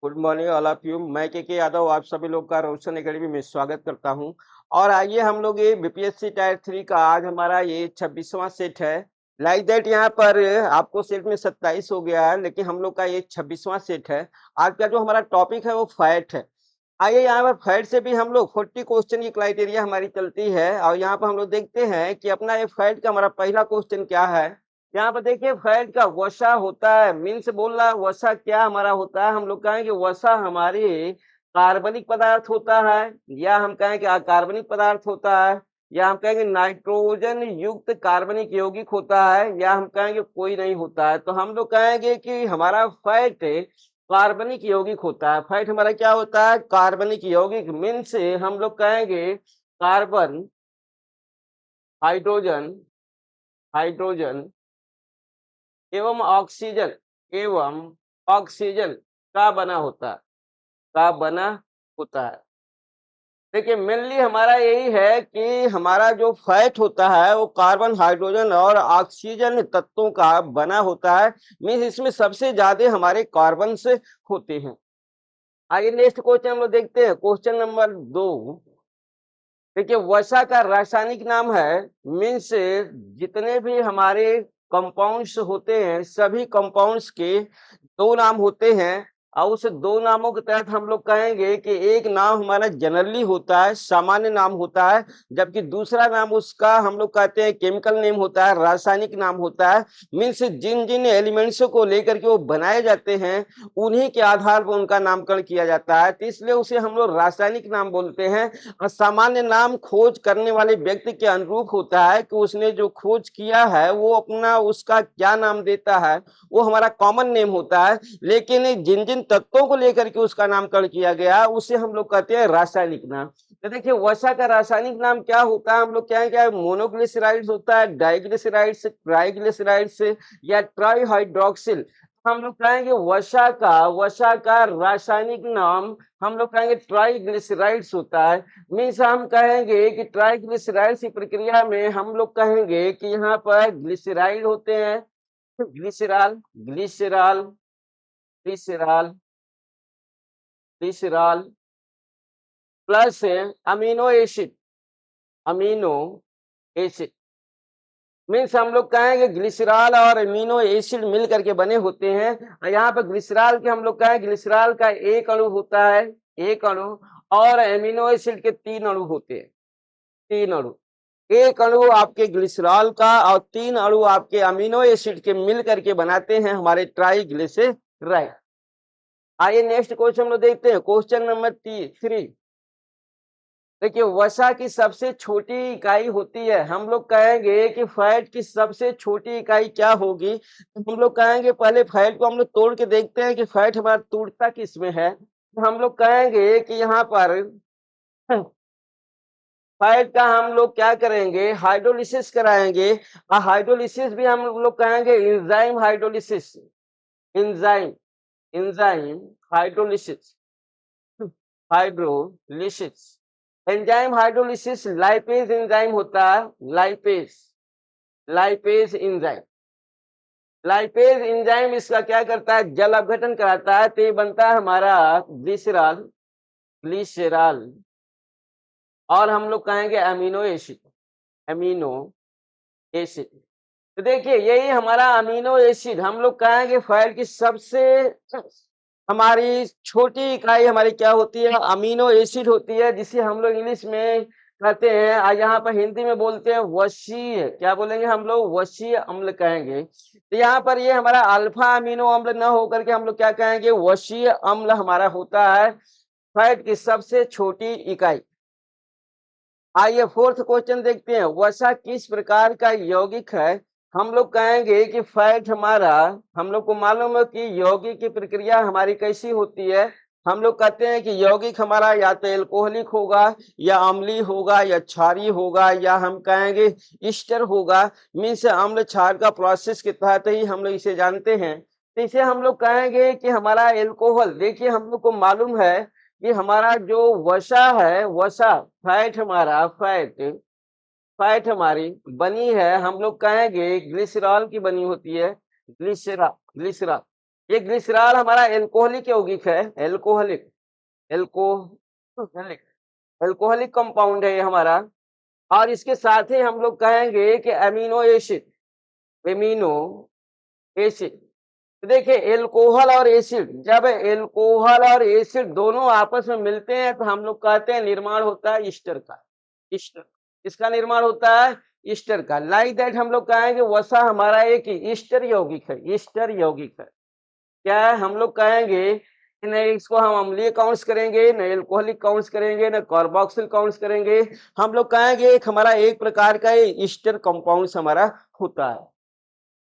Good morning all of you. मैं के यादव आप सभी लोग का रोशन एकेडमी में स्वागत करता हूं। और आइए हम लोग ये बीपीएससी टायर 3 का आज हमारा ये 26वां सेट है। लाइक दैट यहाँ पर आपको सेट में 27 हो गया है, लेकिन हम लोग का ये 26वां सेट है। आज का जो हमारा टॉपिक है वो फैट है। आइए यहाँ पर फैट से भी हम लोग 40 क्वेश्चन की क्राइटेरिया हमारी चलती है और यहाँ पर हम लोग देखते हैं कि अपना ये फैट का हमारा पहला क्वेश्चन क्या है। यहाँ पर देखिए फैट का वसा होता है, मीन्स बोल रहा है वसा क्या हमारा होता है। हम लोग कहें कि वसा हमारी कार्बनिक पदार्थ होता है, या हम कहें कि अकार्बनिक पदार्थ होता है, या हम कहेंगे नाइट्रोजन युक्त कार्बनिक यौगिक होता है, या हम कहेंगे कोई नहीं होता है। तो हम लोग कहेंगे कि हमारा फैट कार्बनिक यौगिक होता है। फैट हमारा क्या होता है? कार्बनिक यौगिक। मीन्स हम लोग कहेंगे कार्बन, हाइड्रोजन, हाइड्रोजन एवं ऑक्सीजन का बना होता है, का बना होता है। देखिए मेनली हमारा यही है कि हमारा जो फैट होता है वो कार्बन, हाइड्रोजन और ऑक्सीजन तत्वों का बना होता है। मीन्स इसमें सबसे ज्यादा हमारे कार्बन से होते हैं। आइए नेक्स्ट क्वेश्चन हम लोग देखते हैं, क्वेश्चन नंबर 2। देखिए वसा का रासायनिक नाम है, मीन्स जितने भी हमारे कंपाउंड्स होते हैं सभी कंपाउंड्स के दो नाम होते हैं। और उस दो नामों के तहत हम लोग कहेंगे कि एक नाम हमारा जनरली होता है, सामान्य नाम होता है, जबकि दूसरा नाम उसका हम लोग कहते हैं केमिकल नेम होता है, रासायनिक नाम होता है। मीन्स जिन जिन एलिमेंट्सों को लेकर के वो बनाए जाते हैं उन्हीं के आधार पर उनका नामकरण किया जाता है, तो इसलिए उसे हम लोग रासायनिक नाम बोलते हैं। और सामान्य नाम खोज करने वाले व्यक्ति के अनुरूप होता है कि उसने जो खोज किया है वो अपना उसका क्या नाम देता है, वो हमारा कॉमन नेम होता है। लेकिन जिन जिन तत्वों को लेकर के उसका नामकरण किया गया उसे हम लोग कहते हैं रासायनिक नाम। तो देखिए वसा का रासायनिक नाम क्या होता है, हम लोग क्या है, क्या मोनोग्लिसराइड्स होता है, डाइग्लिसराइड्स, ट्राइग्लिसराइड्स या ट्राईहाइड्रोक्सिल। हम लोग कहेंगे वसा का रासायनिक नाम हम लोग कहेंगे ट्राइग्लिसराइड्स होता है। मीन्स हम कहेंगे कि ट्राइग्लिसराइड्स की प्रक्रिया में हम लोग कहेंगे कि यहाँ पर ग्लिसराइड होते हैं, glycerol, glycerol, glycerol, glycerol plus amino acid, amino acid. Means हम लोग कहेंगे ग्लिसरॉल और अमीनो एसिड मिल करके बने होते हैं। यहाँ पर ग्लिसरॉल के हम लोग कहेंगे ग्लिसरॉल का एक अणु होता है, एक अणु, और अमीनो एसिड के 3 अणु होते हैं, 3 अणु। एक अणु आपके ग्लिसरॉल का और 3 अणु आपके अमीनो एसिड के मिल करके बनाते हैं हमारे ट्राइग्लिसराइड। आइए नेक्स्ट क्वेश्चन हम लोग देखते हैं, क्वेश्चन नंबर 3। देखिए वसा की सबसे छोटी इकाई होती है, हम लोग कहेंगे कि फैट की सबसे छोटी इकाई क्या होगी। तो हम लोग कहेंगे पहले फैट को हम लोग तोड़ के देखते हैं कि फैट हमारा टूटता किसमें है। तो हम लोग कहेंगे कि यहाँ पर फैट का हम लोग क्या करेंगे, हाइड्रोलिसिस कराएंगे। और हाइड्रोलिसिस भी हम लोग कहेंगे enzyme hydrolysis, enzyme, enzyme hydrolysis, hydrolysis. Enzyme hydrolysis lipase enzyme होता है, lipase, lipase enzyme. Lipase enzyme इसका क्या करता है, जल अपघटन कराता है, तो ये बनता है हमारा ग्लिसरॉल, ग्लिसरॉल। और हम लोग कहेंगे अमीनो एसिड, अमीनो एसिड। तो देखिए यही हमारा अमीनो एसिड हम लोग कहेंगे फैट की सबसे हमारी छोटी इकाई हमारी क्या होती है, अमीनो एसिड होती है, जिसे हम लोग इंग्लिश में कहते हैं और यहाँ पर हिंदी में बोलते हैं वसीय, क्या बोलेंगे हम लोग, वसीय अम्ल कहेंगे। तो यहाँ पर ये हमारा अल्फा अमीनो अम्ल न होकर के हम लोग क्या कहेंगे, वसीय अम्ल हमारा होता है फैट की सबसे छोटी इकाई। आइए फोर्थ क्वेश्चन देखते हैं, वसा किस प्रकार का यौगिक है। हम लोग कहेंगे कि फैट हमारा, हम लोग को मालूम है कि यौगिक की प्रक्रिया हमारी कैसी होती है। हम लोग कहते हैं कि यौगिक हमारा या तो एल्कोहलिक होगा, या अम्लीय होगा, या क्षारीय होगा, या हम कहेंगे ईस्टर होगा। मीन्स अम्ल क्षार का प्रोसेस के तहत ही हम लोग इसे जानते हैं। तो इसे हम लोग कहेंगे कि हमारा एल्कोहल। देखिए हम लोग को मालूम है कि हमारा जो वसा है, वसा फैट हमारा, फैट हमारी बनी है, हम लोग कहेंगे ग्लिसरॉल की बनी होती है, ग्लिसरॉल, ग्लिसरॉल। ये ग्लिसरॉल हमारा एल्कोहलिक यौगिक है, एल्कोहलिक एल्कोहलिक एल्कोहलिक कंपाउंड है ये हमारा। और इसके साथ ही हम लोग कहेंगे कि अमीनो एसिड, एमिनो एसिड। तो देखिए एल्कोहल और एसिड, जब एल्कोहल और एसिड दोनों आपस में मिलते हैं तो हम लोग कहते हैं निर्माण होता है ईस्टर का। ईस्टर इसका निर्माण होता है ईस्टर का। लाइक दैट हम लोग कहेंगे वसा हमारा एक ईस्टर यौगिक है, ईस्टर यौगिक है। क्या है, हम लोग कहेंगे कि नहीं इसको हम अम्लीय काउंट्स करेंगे, न एल्कोहलिक काउंट्स करेंगे, न कार्बोक्सिल काउंट्स करेंगे। हम लोग कहेंगे एक हमारा एक प्रकार का ये ईस्टर कंपाउंड्स हमारा होता है।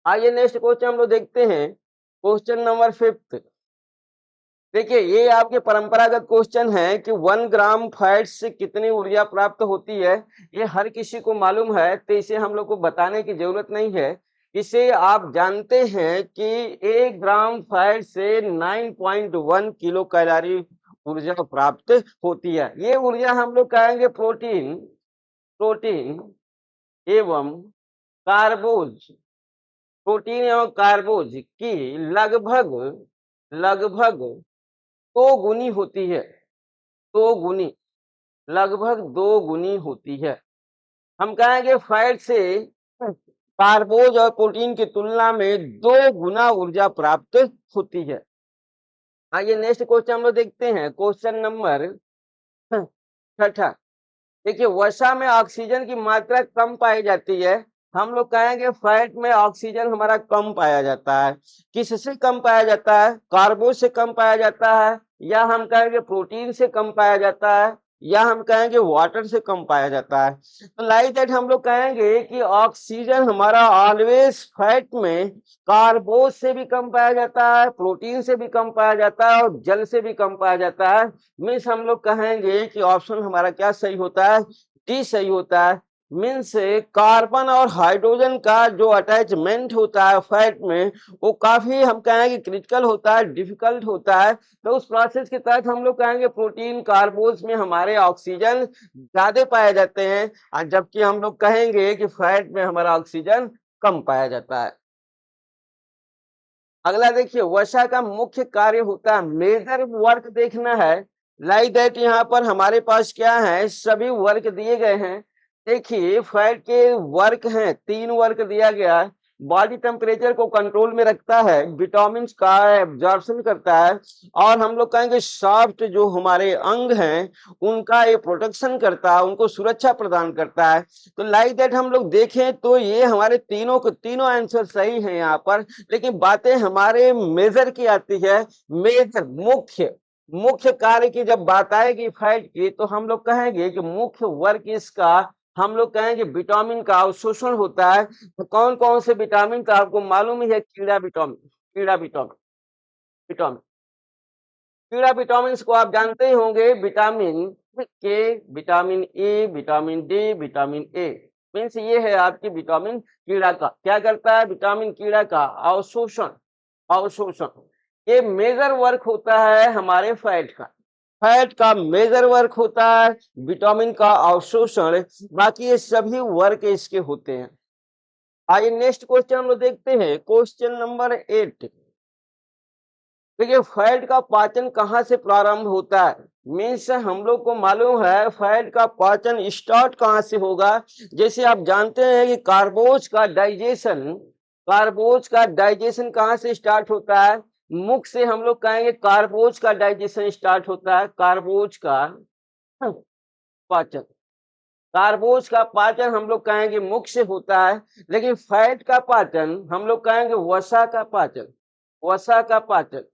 आइए नेक्स्ट क्वेश्चन हम लोग देखते हैं, क्वेश्चन नंबर 5। देखिए ये आपके परंपरागत क्वेश्चन है कि 1 ग्राम फैट से कितनी ऊर्जा प्राप्त होती है। ये हर किसी को मालूम है, तो इसे हम लोग को बताने की जरूरत नहीं है। इसे आप जानते हैं कि 1 ग्राम फैट से 9.1 किलो कैलोरी ऊर्जा प्राप्त होती है। ये ऊर्जा हम लोग कहेंगे प्रोटीन प्रोटीन एवं कार्बोज, प्रोटीन एवं कार्बोज की लगभग लगभग 2 गुनी होती है, 2 गुनी, लगभग 2 गुनी होती है। हम कहेंगे फैट से कार्बोज और प्रोटीन की तुलना में 2 गुना ऊर्जा प्राप्त होती है। आइए नेक्स्ट क्वेश्चन हम लोग देखते हैं, क्वेश्चन नंबर 6। देखिए वसा में ऑक्सीजन की मात्रा कम पाई जाती है। हम लोग कहेंगे फैट में ऑक्सीजन हमारा कम पाया जाता है। किससे कम पाया जाता है? कार्बोज से कम पाया जाता है, या हम कहेंगे प्रोटीन से कम पाया जाता है, या हम कहेंगे वाटर से कम पाया जाता है। तो लाइक दैट हम लोग कहेंगे कि ऑक्सीजन हमारा ऑलवेज फैट में कार्बोज से भी कम पाया जाता है, प्रोटीन से भी कम पाया जाता है, और जल से भी कम पाया जाता है। मीन्स हम लोग कहेंगे कि ऑप्शन हमारा क्या सही होता है? डी सही होता है। मीन्स कार्बन और हाइड्रोजन का जो अटैचमेंट होता है फैट में, वो काफी हम कहेंगे क्रिटिकल होता है, डिफिकल्ट होता है। तो उस प्रोसेस के तहत हम लोग कहेंगे प्रोटीन कार्बोज में हमारे ऑक्सीजन ज्यादा पाए जाते हैं, और जबकि हम लोग कहेंगे कि फैट में हमारा ऑक्सीजन कम पाया जाता है। अगला देखिए वसा का मुख्य कार्य होता है मेजर वर्क देखना है। लाइक दैट यहाँ पर हमारे पास क्या है, सभी वर्क दिए गए हैं। देखिए फैट के वर्क हैं, 3 वर्क दिया गया है। बॉडी टेम्परेचर को कंट्रोल में रखता है, विटामिन का एब्जॉर्प्शन करता है, और हम लोग कहेंगे सॉफ्ट जो हमारे अंग हैं उनका ये प्रोटेक्शन करता है, उनको सुरक्षा प्रदान करता है। तो लाइक दैट हम लोग देखें तो ये हमारे तीनों आंसर सही है यहाँ पर। लेकिन बातें हमारे मेजर की आती है, मेजर मुख्य कार्य की जब बात आएगी फैट की, तो हम लोग कहेंगे कि मुख्य वर्क इसका हम लोग कहेंगे विटामिन का अवशोषण होता है। तो कौन कौन से विटामिन का आपको मालूम ही है? कीड़ा विटामिन, कीड़ा विटामिन, विटामिन कीड़ा विटामिन को आप जानते ही होंगे, विटामिन के, vitamin A, vitamin D, vitamin A. Means ये है आपकी विटामिन कीड़ा का क्या करता है, विटामिन कीड़ा का अवशोषण, अवशोषण। ये मेजर वर्क होता है हमारे फैट का, फैट का मेजर वर्क होता है विटामिन का अवशोषण। बाकी ये सभी वर्क इसके होते हैं। आइए नेक्स्ट क्वेश्चन हम लोग देखते हैं, क्वेश्चन नंबर 8। देखिए फैट का पाचन कहाँ से प्रारंभ होता है? मीन्स हम लोग को मालूम है फैट का पाचन स्टार्ट कहाँ से होगा। जैसे आप जानते हैं कि कार्बोज का डाइजेशन कहाँ से स्टार्ट होता है? मुख से हम लोग कहेंगे कार्बोज का डाइजेशन स्टार्ट होता है, कार्बोज का पाचन, कार्बोज का पाचन हम लोग कहेंगे मुख से होता है। लेकिन फैट का पाचन हम लोग कहेंगे वसा का पाचन, वसा का पाचन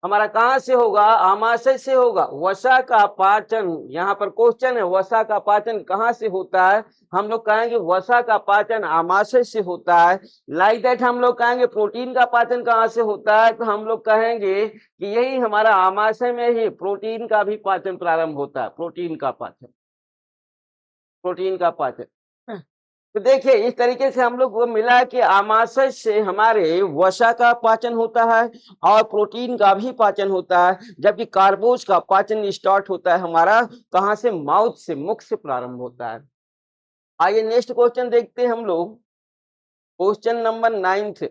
हमारा कहाँ से होगा? आमाशय से होगा। वसा का पाचन, यहाँ पर क्वेश्चन है वसा का पाचन कहाँ से होता है? हम लोग कहेंगे वसा का पाचन आमाशय से होता है। लाइक दैट हम लोग कहेंगे प्रोटीन का पाचन कहाँ से होता है? तो हम लोग कहेंगे कि यही हमारा आमाशय में ही प्रोटीन का भी पाचन प्रारंभ होता है, प्रोटीन का पाचन, प्रोटीन का पाचन। तो देखिए इस तरीके से हम लोग को मिला कि आमाशय से हमारे वसा का पाचन होता है और प्रोटीन का भी पाचन होता है, जबकि कार्बोज का पाचन स्टार्ट होता है हमारा कहाँ से? माउथ से, मुख से प्रारंभ होता है। आइए नेक्स्ट क्वेश्चन देखते हैं हम लोग, क्वेश्चन नंबर 9।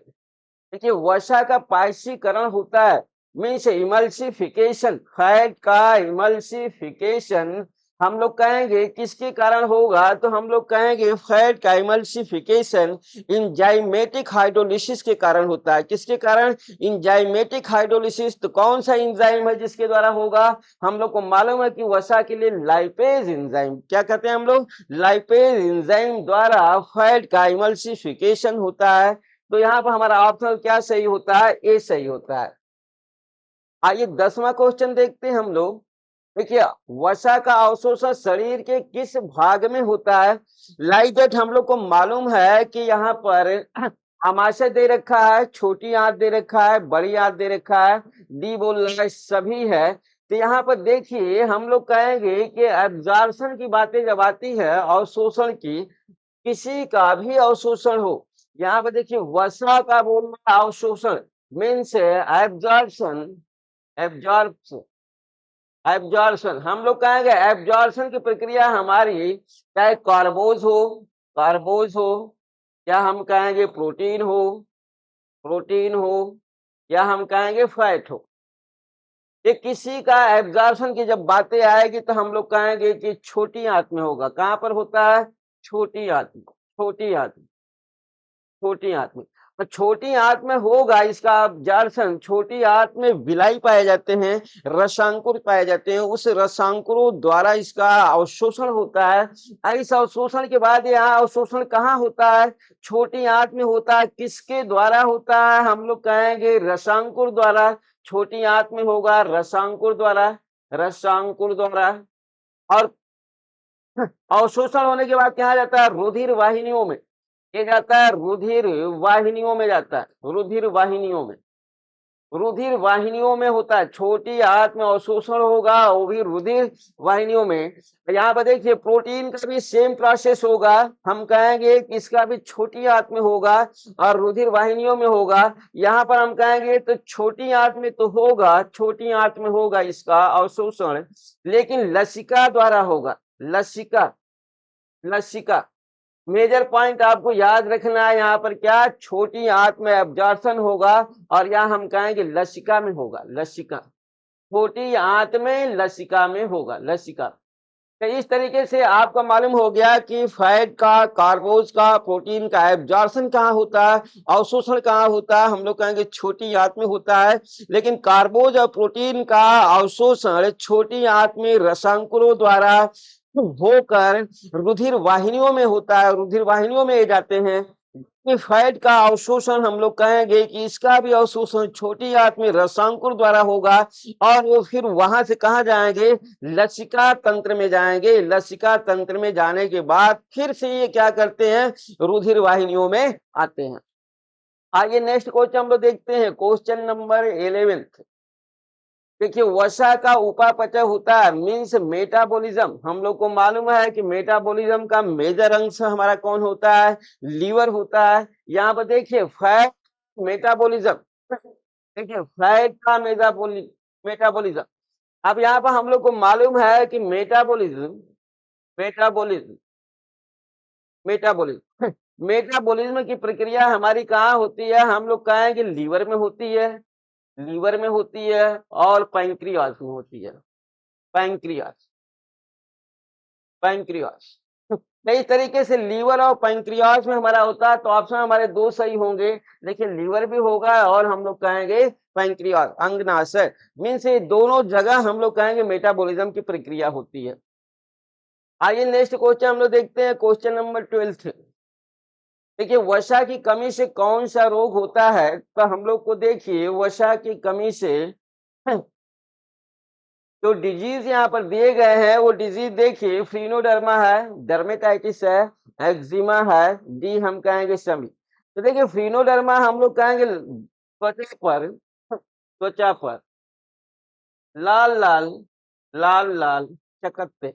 देखिए वसा का पायसीकरण होता है, मीन्स इमल्सिफिकेशन, फैट का इमल्सिफिकेशन हम लोग कहेंगे किसके कारण होगा, तो हम लोग कहेंगे फैट का इमल्सिफिकेशन इंजाइमेटिक हाइड्रोलिसिस के कारण होता है। किसके कारण? Enzymatic hydrolysis. तो कौन सा इंजाइम है जिसके द्वारा होगा? हम लोग को मालूम है कि वसा के लिए लाइपेज एंजाइम, क्या कहते हैं हम लोग? लाइपेज एंजाइम द्वारा फैट का इमल्सिफिकेशन होता है। तो यहाँ पर हमारा ऑप्शन क्या सही होता है? ए सही होता है। आइए 10वां क्वेश्चन देखते हैं हम लोग। देखिए वसा का अवशोषण शरीर के किस भाग में होता है? लाइक दैट हम लोग को मालूम है कि यहाँ पर आमाशय दे रखा है, छोटी आंत दे रखा है, बड़ी आंत दे रखा है, डी बोल रहा है, सभी है। तो यहाँ पर देखिए हम लोग कहेंगे कि एब्जॉर्प्शन की बातें जब आती है, अवशोषण की, किसी का भी अवशोषण हो, यहाँ पर देखिए वसा का बोलना अवशोषण मीन्स एब्जॉर्प्शन, एब्जॉर्प्शन, एब्जॉर्प्शन हम लोग कहेंगे एब्जॉर्प्शन की प्रक्रिया हमारी, चाहे कार्बोज हो, या हम कहेंगे प्रोटीन हो, या हम कहेंगे फैट हो। ये किसी का एब्जॉर्प्शन की जब बातें आएगी तो हम लोग कहेंगे कि छोटी आंत में होगा। कहाँ पर होता है? छोटी आंत में, छोटी आंत में, छोटी आंत में। तो छोटी आंत में होगा इसका एब्जॉर्प्शन। छोटी आंत में विलाई पाए जाते हैं, रसांकुर पाए जाते हैं, उस रसांकुरों द्वारा इसका अवशोषण होता है। और इस अवशोषण के बाद यहाँ अवशोषण कहाँ होता है? छोटी आंत में होता है। किसके द्वारा होता है? हम लोग कहेंगे रसांकुर द्वारा। छोटी आंत में होगा रसांकुर द्वारा, रसांकुर द्वारा। और अवशोषण होने के बाद क्या जाता है? रुधिर वाहिनियों में। ये जाता है रुधिर वाहिनियों में, जाता है रुधिर वाहिनियों में, रुधिर वाहिनियों में होता है। छोटी आंत में अवशोषण होगा, वो भी रुधिर वाहिनियों में। यहाँ पर देखिए प्रोटीन का भी सेम प्रोसेस होगा। हम कहेंगे कि इसका भी छोटी आंत में होगा और रुधिर वाहिनियों में होगा। यहाँ पर हम कहेंगे तो छोटी आंत में तो होगा, छोटी आंत में होगा इसका अवशोषण, लेकिन लसिका द्वारा होगा। लसिका, लसिका मेजर पॉइंट आपको याद रखना है। यहाँ पर क्या? छोटी आंत में एब्जॉर्प्शन होगा और यहाँ हम कहेंगे लसिका में होगा, लसिका। छोटी आंत में लसिका में होगा, लसिका। तो इस तरीके से आपका मालूम हो गया कि फैट का, कार्बोज का, प्रोटीन का एब्जॉर्प्शन कहाँ होता है, अवशोषण कहाँ होता है। हम लोग कहेंगे छोटी आंत में होता है, लेकिन कार्बोज और प्रोटीन का अवशोषण छोटी आंत में रसांकुरों द्वारा होकर रुधिर वाहिनियों में होता है, रुधिर वाहिनियों में ये जाते हैं। फैट का अवशोषण हम लोग कहेंगे कि इसका भी अवशोषण छोटी आंत में रसांकुर द्वारा होगा और वो फिर वहां से कहा जाएंगे? लसिका तंत्र में जाएंगे। लसिका तंत्र में जाने के बाद फिर से ये क्या करते हैं? रुधिर वाहिनियों में आते हैं। आइए नेक्स्ट क्वेश्चन हम लोग देखते हैं, क्वेश्चन नंबर 11। देखिए वसा का उपापचय होता है, मीन्स मेटाबॉलिज्म। हम लोग को मालूम है कि मेटाबॉलिज्म का मेजर अंश हमारा कौन होता है? लीवर होता है। यहाँ पर देखिए फैट मेटाबॉलिज्म, देखिए फैट का मेटाबॉलिज्म। अब यहाँ पर हम लोग को मालूम है कि मेटाबॉलिज्म, मेटाबॉलिज्म, मेटाबॉलिज्म मेटाबॉलिज्म की प्रक्रिया हमारी कहाँ होती है? हम लोग कहेंगे लीवर में होती है, लीवर में होती है और पैंक्रियाज में होती है। Pancreas, pancreas. तो इस तरीके से लीवर और पैंक्रियाज में हमारा होता है। तो ऑप्शन हमारे दो सही होंगे। देखिए लीवर भी होगा और हम लोग कहेंगे पैंक्रियाज, अंगनाशय। मीन्स ये दोनों जगह हम लोग कहेंगे मेटाबॉलिज्म की प्रक्रिया होती है। आइए नेक्स्ट क्वेश्चन हम लोग देखते हैं, क्वेश्चन नंबर 12। देखिए वसा की कमी से कौन सा रोग होता है? तो हम लोग को देखिए वसा की कमी से जो डिजीज यहाँ पर दिए गए हैं वो डिजीज देखिए फ्रीनोडर्मा है, डर्मेटाइटिस है, एक्जिमा है, डी हम कहेंगे समी। तो देखिए फ्रीनोडर्मा हम लोग कहेंगे त्वचा पर, त्वचा पर लाल लाल, लाल लाल चकत्ते,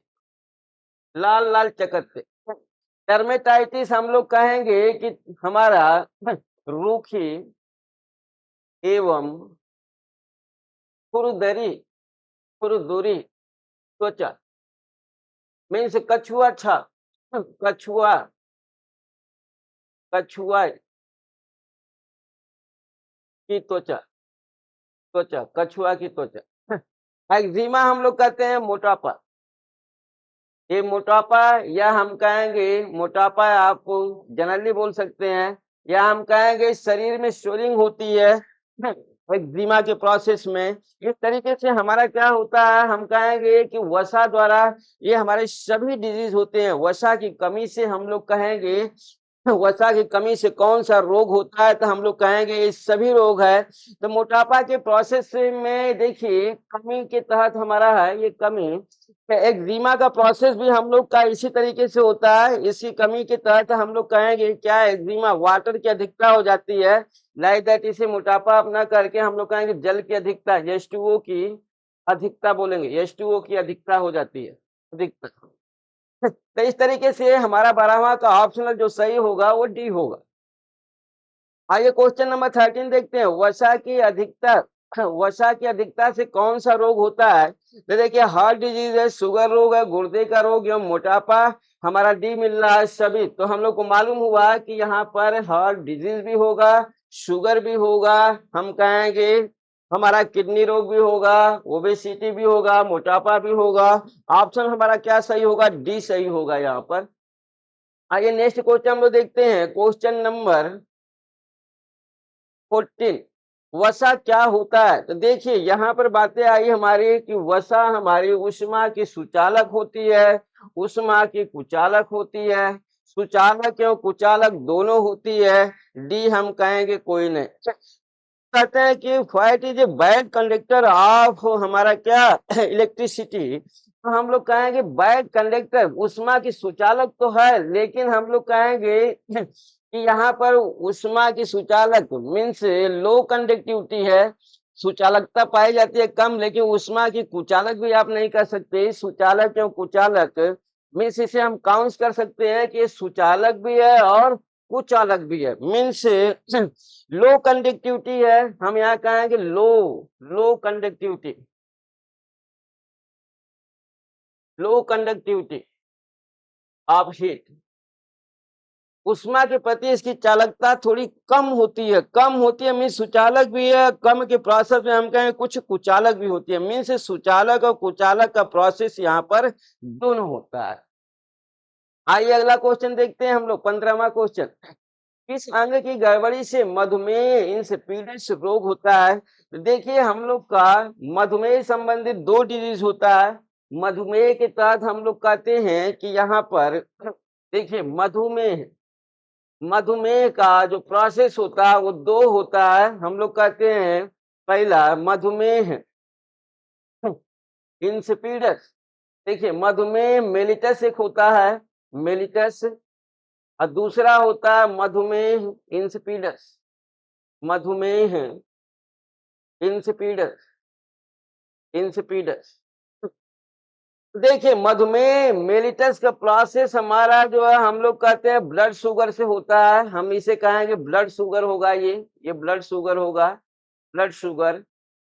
लाल लाल चकत्ते। डर्मेटाइटिस हम लोग कहेंगे कि हमारा रूखी एवं खुरदरी, खुरदुरी त्वचा, मीन्स कछुआ छाप, कछुआ, कछुआ की त्वचा, त्वचा, कछुआ की त्वचा। एक्जिमा हम लोग कहते हैं मोटापा। ये मोटापा, या हम कहेंगे मोटापा आप जनरली बोल सकते हैं, या हम कहेंगे शरीर में स्वेलिंग होती है एक्जिमा के प्रोसेस में। इस तरीके से हमारा क्या होता है, हम कहेंगे कि वसा द्वारा ये हमारे सभी डिजीज होते हैं। वसा की कमी से हम लोग कहेंगे, वसा की कमी से कौन सा रोग होता है, तो हम लोग कहेंगे ये सभी रोग है। तो मोटापा के प्रोसेस में देखिए कमी के तहत हमारा है ये कमी। एक्जिमा का प्रोसेस भी हम लोग का इसी तरीके से होता है। इसी कमी के तहत हम लोग कहेंगे क्या, एक्जिमा वाटर की अधिकता हो जाती है। लाइक दैट, इसे मोटापा अपना करके हम लोग कहेंगे जल की अधिकता, H2O की अधिकता बोलेंगे, H2O की अधिकता हो जाती है, अधिकता। तो इस तरीके से हमारा 12वां का ऑप्शनल जो सही होगा वो डी होगा। आइए क्वेश्चन नंबर 13 देखते हैं। वसा की अधिकता, वसा की अधिकता से कौन सा रोग होता है? तो देखिए हार्ट डिजीज है, शुगर रोग है, गुर्दे का रोग या मोटापा। हमारा डी मिल रहा है सभी। तो हम लोग को मालूम हुआ कि यहाँ पर हार्ट डिजीज भी होगा, शुगर भी होगा, हम कहेंगे हमारा किडनी रोग भी होगा, ओबेसिटी भी होगा, मोटापा भी होगा। ऑप्शन हमारा क्या सही होगा? डी सही होगा यहाँ पर। आइए नेक्स्ट क्वेश्चन हम लोग देखते हैं। क्वेश्चन नंबर 14, वसा क्या होता है? तो देखिए यहाँ पर बातें आई हमारी कि वसा हमारी उष्मा की सुचालक होती है, उष्मा की कुचालक होती है, सुचालक एवं कुचालक दोनों होती है। डी हम कहेंगे कोई नहीं। कहते हैं कि what is a bad conductor of हमारा क्या इलेक्ट्रिसिटी। तो हम लोग कहेंगे बैड कंडक्टर, उष्मा की सुचालक तो है, लेकिन हम लोग कहेंगे कि यहाँ पर उष्मा की सुचालक मीन्स लो कंडक्टिविटी है। सुचालकता पाई जाती है कम, लेकिन उष्मा की कुचालक भी आप नहीं कर सकते। सुचालक एवं कुचालक मीन्स इसे हम काउंट कर सकते हैं कि सुचालक भी है और कुचालक भी है। मीन्स लो कंडक्टिविटी है, हम यहाँ कहेंगे low conductivity, low conductivity of heat. उष्मा के प्रति इसकी चालकता थोड़ी कम होती है, मीन्स सुचालक भी है, कम के प्रोसेस में हम कहें कुछ कुचालक भी होती है। मीन्स सुचालक और कुचालक का प्रोसेस यहाँ पर दोनों होता है। आइए अगला क्वेश्चन देखते हैं हम लोग, 15वां क्वेश्चन। किस अंग की गड़बड़ी से मधुमेह इंसिपिडस रोग होता है? तो देखिए हम लोग का मधुमेह संबंधित 2 डिजीज होता है। मधुमेह के तहत हम लोग कहते हैं कि यहाँ पर देखिए मधुमेह का जो प्रोसेस होता है वो 2 होता है। हम लोग कहते हैं पहला मधुमेह इंसिपिडस। देखिए मधुमेह मेलिटस एक होता है, मेलिटस, और दूसरा होता है मधुमेह इंसिपिडस, मधुमेह इंसिपिडस, इंसिपिडस। देखिए मधुमेह मेलिटस का प्रोसेस हमारा जो है हम लोग कहते हैं ब्लड शुगर से होता है। हम इसे कहेंगे ब्लड शुगर होगा, ये ब्लड शुगर होगा, ब्लड शुगर।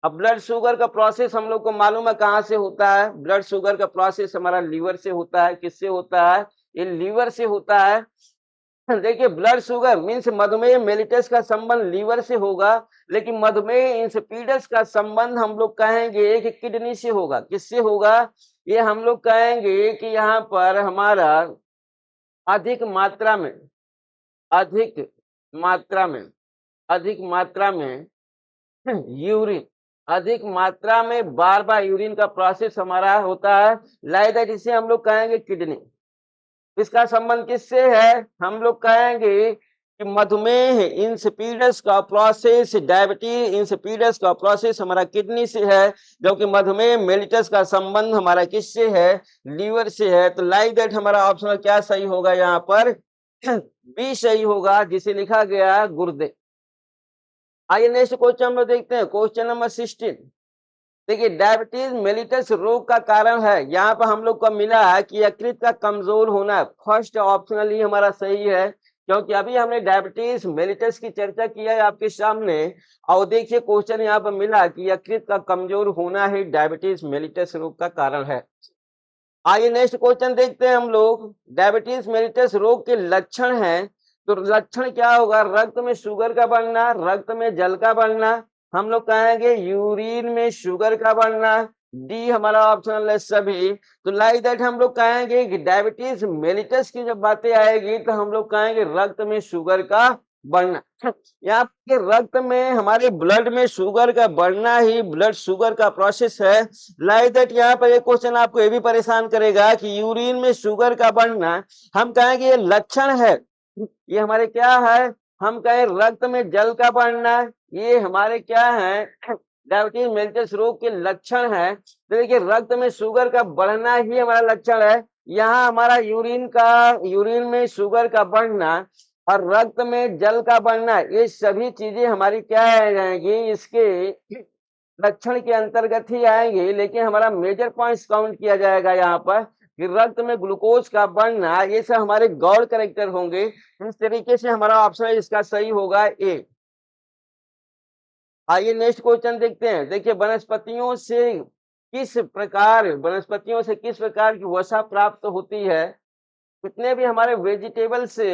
अब ब्लड शुगर का प्रोसेस हम लोग को मालूम है कहाँ से होता है। ब्लड शुगर का प्रोसेस हमारा लीवर से होता है। किससे होता है? ये लीवर से होता है। देखिए ब्लड शुगर मीन्स मधुमेह मेलिटस का संबंध लीवर से होगा, लेकिन मधुमेह इंसिपिडस का संबंध हम लोग कहेंगे कि किडनी से होगा। किससे होगा? ये हम लोग कहेंगे कि यहाँ पर हमारा अधिक मात्रा में, अधिक मात्रा में, अधिक मात्रा में यूरिन, अधिक मात्रा में बार बार यूरिन का प्रोसेस हमारा होता है। लाइक दैट, इसे हम लोग कहेंगे किडनी। इसका संबंध किससे है? हम लोग कहेंगे कि मधुमेह इंसिपिडस का प्रोसेस, डायबिटीज इंसिपिडस का प्रोसेस हमारा किडनी से है, जबकि मधुमेह मेलिटस का संबंध हमारा किससे है? लीवर से है। तो लाइक दैट हमारा ऑप्शन क्या सही होगा? यहाँ पर बी सही होगा, जिसे लिखा गया है गुर्दे। आइए नेक्स्ट क्वेश्चन हम लोग देखते हैं। Question number 16। देखिए डायबिटीज मेलिटस रोग का कारण है, यहाँ पर हम लोग को मिला है कि यकृत का कमजोर होना। फर्स्ट ऑप्शनल ही हमारा सही है, क्योंकि अभी हमने डायबिटीज मेलिटस की चर्चा किया है आपके सामने। और देखिए क्वेश्चन यहाँ पर मिला कि यकृत का कमजोर होना ही डायबिटीज मेलिटस रोग का कारण है। आइए नेक्स्ट क्वेश्चन देखते हैं हम लोग। डायबिटीज मेलिटस रोग के लक्षण हैं। तो लक्षण क्या होगा? रक्त में शुगर का बढ़ना, रक्त में जल का बढ़ना, हम लोग कहेंगे यूरिन में शुगर का बढ़ना, डी हमारा ऑप्शनल है सभी। तो लाइक दैट हम लोग कहेंगे कि डायबिटीज मेलिटस की जब बातें आएगी तो हम लोग कहेंगे रक्त में शुगर का बढ़ना। यहाँ के रक्त में हमारे ब्लड में शुगर का बढ़ना ही ब्लड शुगर का प्रोसेस है। लाइक दैट यहाँ पर एक क्वेश्चन आपको ये भी परेशान करेगा कि यूरिन में शुगर का बढ़ना, हम कहेंगे ये लक्षण है, ये हमारे क्या है? हम कहें रक्त में जल का बढ़ना, ये हमारे क्या है? डायबिटीज मेलिटस रोग के लक्षण है। तो देखिए रक्त में शुगर का बढ़ना ही हमारा लक्षण है। यहाँ हमारा यूरिन में शुगर का बढ़ना और रक्त में जल का बढ़ना, ये सभी चीजें हमारी क्या आ जाएंगी? इसके लक्षण के अंतर्गत ही आएंगे। लेकिन हमारा मेजर पॉइंट्स काउंट किया जाएगा यहाँ पर कि रक्त में ग्लूकोज का बढ़ना, ये सब हमारे गौर करेक्टर होंगे। इस तरीके से हमारा ऑप्शन इसका सही होगा ए। आइए नेक्स्ट क्वेश्चन देखते हैं। देखिए वनस्पतियों से किस प्रकार की वसा प्राप्त होती है? जितने भी हमारे वेजिटेबल से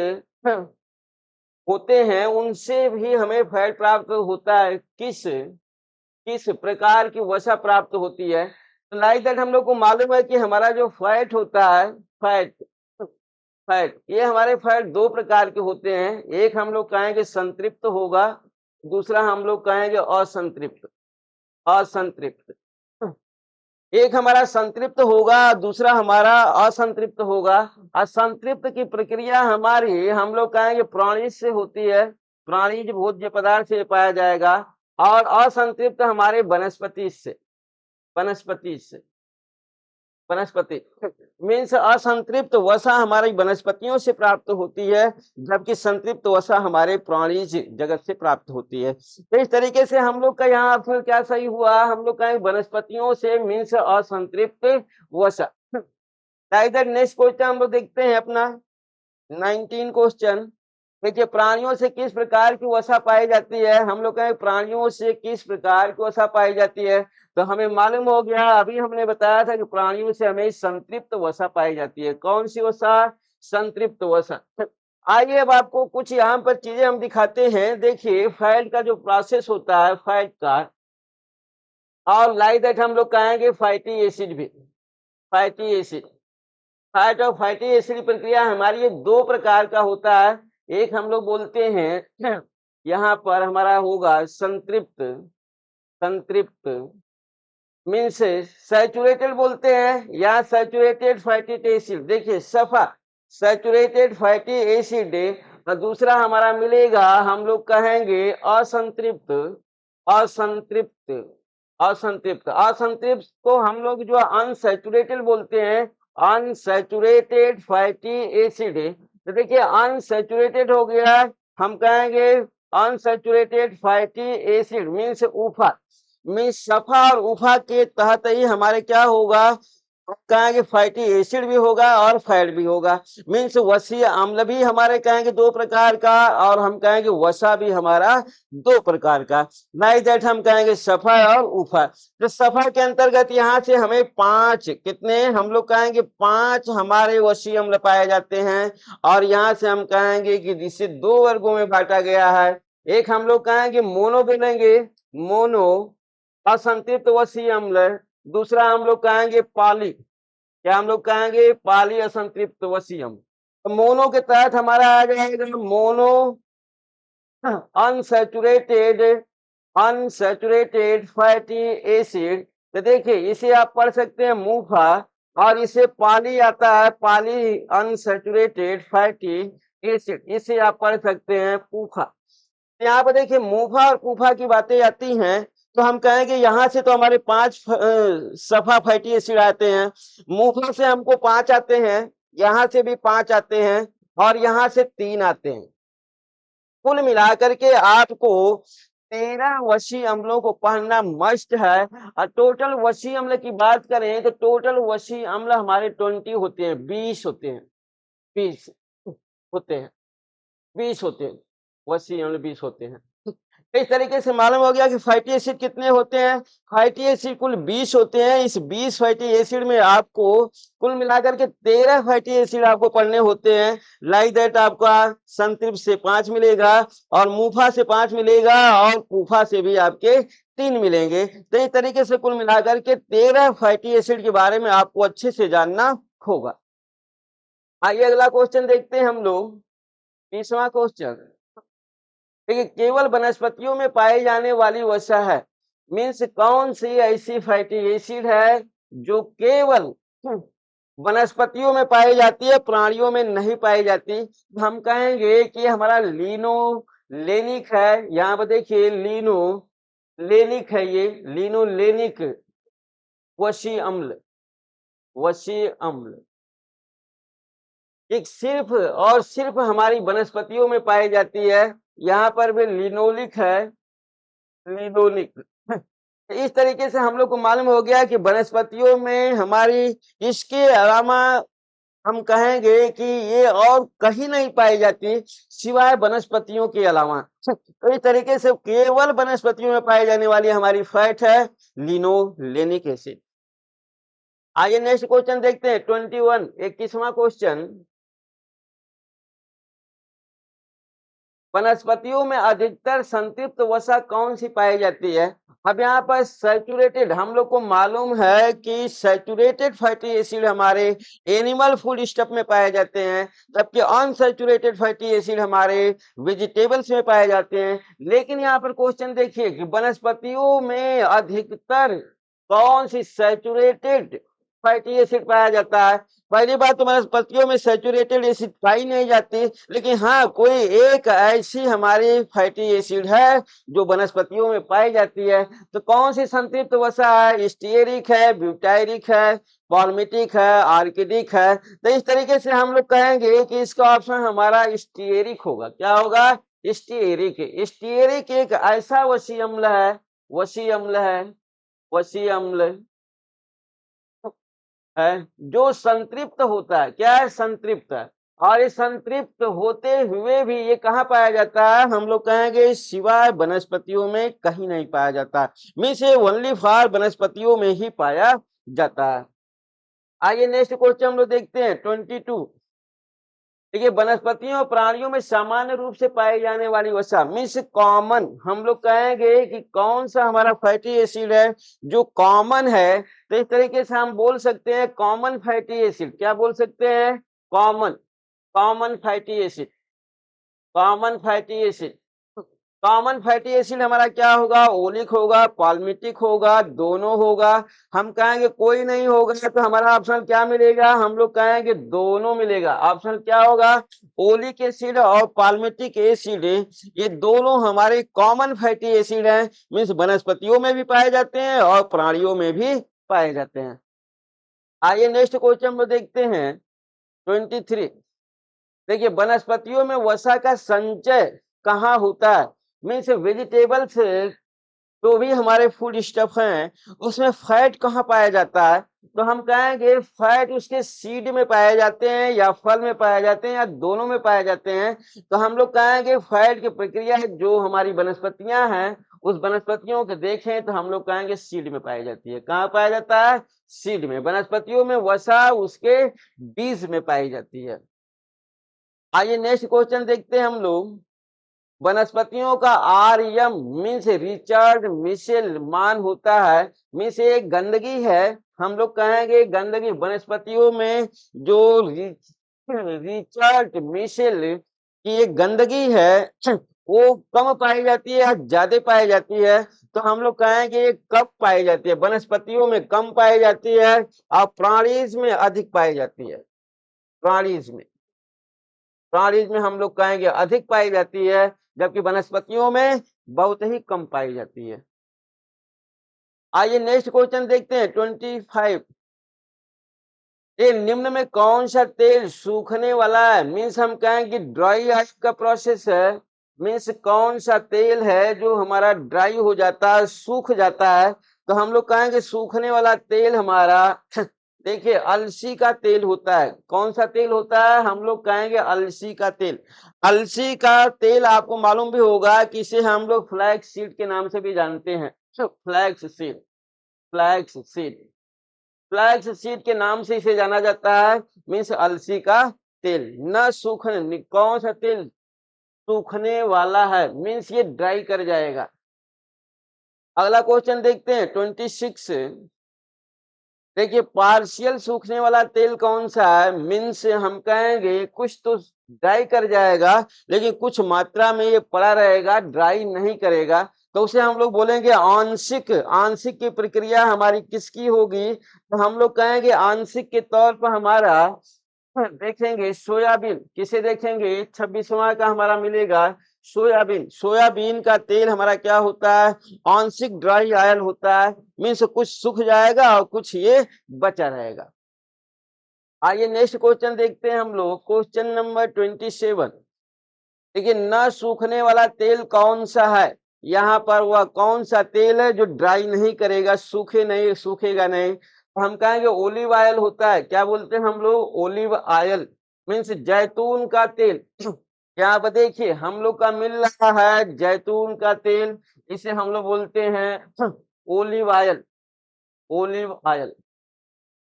होते हैं उनसे भी हमें फैट प्राप्त होता है। किस प्रकार की वसा प्राप्त होती है? तो लाइक दैट हम लोग को मालूम है कि हमारा जो फैट होता है, फैट ये हमारे फैट दो प्रकार के होते हैं। एक हम लोग कहेंगे संतृप्त होगा, दूसरा हम लोग कहेंगे असंतृप्त। एक हमारा संतृप्त होगा, दूसरा हमारा असंतृप्त होगा। असंतृप्त की प्रक्रिया हमारी हम लोग कहेंगे प्राणिज से होती है, प्राणिज भोज्य पदार्थ से पाया जाएगा। और असंतृप्त हमारे वनस्पति मीन्स असंतृप्त वसा हमारी वनस्पतियों से प्राप्त होती है, जबकि संतृप्त वसा हमारे प्राणिज जगत से प्राप्त होती है। तो इस तरीके से हम लोग का यहाँ ऑप्शन क्या सही हुआ? हम लोग कहें वनस्पतियों से मीन्स असंतृप्त वसा। इधर नेक्स्ट क्वेश्चन हम लोग देखते हैं अपना 19 क्वेश्चन। देखिए प्राणियों से किस प्रकार की वसा पाई जाती है? हम लोग कहें प्राणियों से किस प्रकार की वसा पाई जाती है? तो हमें मालूम हो गया, अभी हमने बताया था कि प्राणियों से हमें संतृप्त वसा पाई जाती है। कौन सी वसा? संतृप्त वसा। आइए अब आपको कुछ यहाँ पर चीजें हम दिखाते हैं। देखिए फैट का जो प्रोसेस होता है, फैट का, और लाइक दैट हम लोग कहेंगे फैटी एसिड भी। फैट और फैटी एसिड प्रक्रिया हमारी ये दो प्रकार का होता है। एक हम लोग बोलते हैं यहाँ पर हमारा होगा संतृप्त मीन्स सैचुरेटेड बोलते हैं, या सैचुरेटेड फैटी एसिड। देखिए सफा सैचुरेटेड फैटी एसिड, और दूसरा हमारा मिलेगा हम लोग कहेंगे असंतृप्त को हम लोग जो अनसैचुरेटेड बोलते हैं, अनसैचुरेटेड फैटी एसिड। तो देखिए अनसैचुरेटेड हो गया, हम कहेंगे अनसैचुरेटेड फैटी एसिड मीन्स उफा, मीन्स सफा और उफा के तहत ही हमारे क्या होगा? कहेंगे फैटी एसिड भी होगा और फैट भी होगा। मीन्स वसीय अम्ल भी हमारे कहेंगे दो प्रकार का, और हम कहेंगे वसा भी हमारा दो प्रकार का। लाइक दैट हम कहेंगे सफा और उफा। तो सफा के अंतर्गत यहाँ से हमें कितने हम लोग कहेंगे 5 हमारे वसीय अम्ल पाए जाते हैं। और यहाँ से हम कहेंगे कि जिसे दो वर्गों में बांटा गया है। एक हम लोग कहेंगे मोनो बोलेंगे, मोनो असंतृप्त वसीय अम्ल। दूसरा हम लोग कहेंगे पाली, क्या हम लोग कहेंगे? पाली असंतृप्त वसीय अम्ल। तो मोनो के तहत हमारा आ जाएगा मोनो अनसैचुरेटेड फैटी एसिड। तो देखिए इसे आप पढ़ सकते हैं मूफा, और इसे पाली आता है, पाली अनसैचुरेटेड फैटी एसिड, इसे आप पढ़ सकते हैं पूफा। यहाँ पर देखिए मूफा और पूफा की बातें आती हैं, तो हम कहेंगे यहाँ से तो हमारे 5 सफा फैटी एसिड आते हैं, मूफा से हमको 5 आते हैं, यहाँ से भी 5 आते हैं, और यहाँ से 3 आते हैं। कुल मिलाकर के आपको 13 वसीय अम्लों को पढ़ना मस्ट है। और टोटल वसीय अम्ल की बात करें तो टोटल वसीय अम्ल हमारे 20 होते हैं, 20 होते हैं, 20 होते हैं, 20 होते हैं, वसीय अम्ल 20 होते हैं। इस तरीके से मालूम हो गया कि फैटी एसिड कितने होते हैं। फैटी एसिड कुल 20 होते हैं। इस 20 फैटी एसिड में आपको कुल मिलाकर के 13 फैटी एसिड आपको पढ़ने होते हैं। लाइक दैट आपका संतृप्त से 5 मिलेगा और मुफा से 5 मिलेगा और कुफा से भी आपके 3 मिलेंगे। तो इस तरीके से कुल मिलाकर के 13 फैटी एसिड के बारे में आपको अच्छे से जानना होगा। आइए अगला क्वेश्चन देखते हैं हम लोग। 20वां क्वेश्चन देखिए, केवल वनस्पतियों में पाई जाने वाली वसा है। मीन्स कौन सी ऐसी फैटी एसिड है जो केवल वनस्पतियों में पाई जाती है, प्राणियों में नहीं पाई जाती। हम कहेंगे कि हमारा लीनोलेनिक है। यहाँ पर देखिए लीनोलेनिक है, ये लीनोलेनिक वसी अम्ल, वसी अम्ल एक सिर्फ और सिर्फ हमारी वनस्पतियों में पाई जाती है। यहाँ पर भी लिनोलिक है, लिनोलिक। इस तरीके से हम लोग को मालूम हो गया कि वनस्पतियों में हमारी, इसके अलावा हम कहेंगे कि ये और कहीं नहीं पाई जाती सिवाय वनस्पतियों के अलावा। तो इस तरीके से केवल वनस्पतियों में पाई जाने वाली हमारी फैट है लिनोलेनिक एसिड। आइए नेक्स्ट क्वेश्चन देखते हैं 21, 21वां क्वेश्चन। वनस्पतियों में अधिकतर संतृप्त वसा कौन सी पाई जाती है। अब यहाँ पर सैचुरेटेड, हम लोग को मालूम है कि सैचुरेटेड फैटी एसिड हमारे एनिमल फूड स्टफ में पाए जाते हैं, जबकि अनसैचुरेटेड फैटी एसिड हमारे वेजिटेबल्स में पाए जाते हैं। लेकिन यहाँ पर क्वेश्चन देखिए कि वनस्पतियों में अधिकतर कौन सी सैचुरेटेड फैटी एसिड पाया जाता है। पहली बात तो वनस्पतियों में सैचुरेटेड एसिड पाई नहीं जाती, लेकिन हाँ कोई एक ऐसी हमारी फैटी एसिड है जो वनस्पतियों में पाई जाती है। तो कौन सी संतृप्त वसा है, स्टीयरिक है, ब्यूटायरिक है, पॉल्मिटिक है, आर्किडिक है। तो इस तरीके से हम लोग कहेंगे कि इसका ऑप्शन हमारा स्टीयरिक होगा। क्या होगा, स्टीयरिक। स्टीयरिक एक ऐसा वसी अम्ल है, वसी अम्ल है, वसी अम्ल है जो संतृप्त होता है। क्या है, संतृप्त है। और ये संतृप्त होते हुए भी ये कहाँ पाया जाता है, हम लोग कहेंगे सिवाय वनस्पतियों में कहीं नहीं पाया जाता। मीन्स ये ओनली फॉर वनस्पतियों में ही पाया जाता है। आइए नेक्स्ट क्वेश्चन हम लोग देखते हैं 22। देखिए, वनस्पतियों और प्राणियों में सामान्य रूप से पाई जाने वाली वसा मीन्स कॉमन, हम लोग कहेंगे कि कौन सा हमारा फैटी एसिड है जो कॉमन है। तो इस तरीके से हम बोल सकते हैं कॉमन फैटी एसिड। क्या बोल सकते हैं, common, common fatty acid, common fatty acid. Common fatty acid हमारा क्या होगा, ओलिक होगा, पाल्मिटिक होगा, दोनों होगा। हम कहेंगे कोई नहीं होगा तो हमारा ऑप्शन क्या मिलेगा, हम लोग कहेंगे दोनों मिलेगा। ऑप्शन क्या होगा, ओलिक एसिड और पाल्मिटिक एसिड, ये दोनों हमारे कॉमन फैटी एसिड हैं। मीन्स वनस्पतियों में भी पाए जाते हैं और प्राणियों में भी पाए जाते हैं। आइए नेक्स्ट क्वेश्चन हम देखते हैं 23। देखिए, वनस्पतियों में वसा का संचय कहाँ होता है। मीन्स वेजिटेबल्स तो भी हमारे फूड स्टफ हैं, उसमें फैट कहाँ पाया जाता है। तो हम कहेंगे फैट उसके सीड में पाए जाते हैं या फल में पाए जाते हैं या दोनों में पाए जाते हैं। तो हम लोग कहेंगे फैट की प्रक्रिया जो हमारी वनस्पतियां हैं उस वनस्पतियों के देखें तो हम लोग कहेंगे सीड में पाई जाती है। कहाँ पाया जाता है, सीड में। वनस्पतियों में वसा उसके बीज में पाई जाती है। आइए नेक्स्ट क्वेश्चन देखते हैं हम लोग। वनस्पतियों का आरएम मीन्स रिचर्ड मिशेल मान होता है। मीन्स एक गंदगी है, हम लोग कहेंगे गंदगी वनस्पतियों में जो रिचर्ड मिशेल की एक गंदगी है वो कम पाई जाती है या ज्यादा पाई जाती है। तो हम लोग कहेंगे कब पाई जाती है, वनस्पतियों में कम पाई जाती है और प्राणीज में अधिक पाई जाती है। प्राणीज में, प्राणीज में हम लोग कहेंगे अधिक पाई जाती है, जबकि वनस्पतियों में बहुत ही कम पाई जाती है। आइए नेक्स्ट क्वेश्चन देखते हैं 25। ये निम्न में कौन सा तेल सूखने वाला है। मीन्स हम कहेंगे ड्राई आइस का प्रोसेस है। मीन्स कौन सा तेल है जो हमारा ड्राई हो जाता है, सूख जाता है। तो हम लोग कहेंगे सूखने वाला तेल हमारा देखिए अलसी का तेल होता है, कौन सा तेल होता है, हम लोग कहेंगे अलसी का तेल। अलसी का तेल आपको मालूम भी होगा कि इसे हम लोग फ्लैक्स सीड के नाम से भी जानते हैं। Flax seed, flax seed, flax seed के नाम से इसे जाना जाता है, मीन्स अलसी का तेल। न सूखने, कौन सा तेल सूखने वाला है, मीन्स ये ड्राई कर जाएगा। अगला क्वेश्चन देखते हैं 26। देखिए पार्शियल सूखने वाला तेल कौन सा है, मीन्स हम कहेंगे कुछ तो ड्राई कर जाएगा लेकिन कुछ मात्रा में ये पड़ा रहेगा, ड्राई नहीं करेगा, तो उसे हम लोग बोलेंगे आंशिक। आंशिक की प्रक्रिया हमारी किसकी होगी, तो हम लोग कहेंगे आंशिक के तौर पर हमारा देखेंगे सोयाबीन। किसे देखेंगे, 26वां का हमारा मिलेगा सोयाबीन। सोयाबीन का तेल हमारा क्या होता है, आंशिक ड्राई ऑयल होता है, मीन्स कुछ सूख जाएगा और कुछ ये बचा रहेगा। आइए नेक्स्ट क्वेश्चन देखते हैं हम लोग, क्वेश्चन नंबर 27। देखिए न सूखने वाला तेल कौन सा है, यहाँ पर वह कौन सा तेल है जो ड्राई नहीं करेगा, सूखेगा नहीं, तो हम कहेंगे ओलिव ऑयल होता है। क्या बोलते हैं हम लोग, ओलिव ऑयल, मीन्स जैतून का तेल। यहाँ पर देखिए हम लोग का मिल रहा है जैतून का तेल, इसे हम लोग बोलते हैं olive oil. Olive oil,